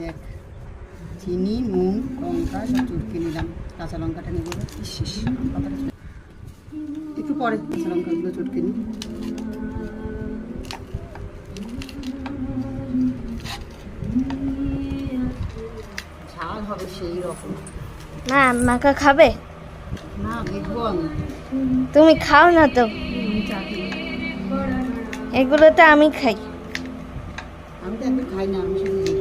দেখ, চিনি, নুন, লঙ্কা সব চটকে নিলাম। কাঁচা লঙ্কাটা নেবো। ইস, একটু পরে কাঁচা লঙ্কাগুলো চটকে নিই। ঝাল হবে সেই রকম। না মাকা খাবে না, দেখবো আমি। তুমি খাও না তো, চা খেয়ে এগুলো তো আমি খাই। আমি তো একদম খাই না, আমি শুধু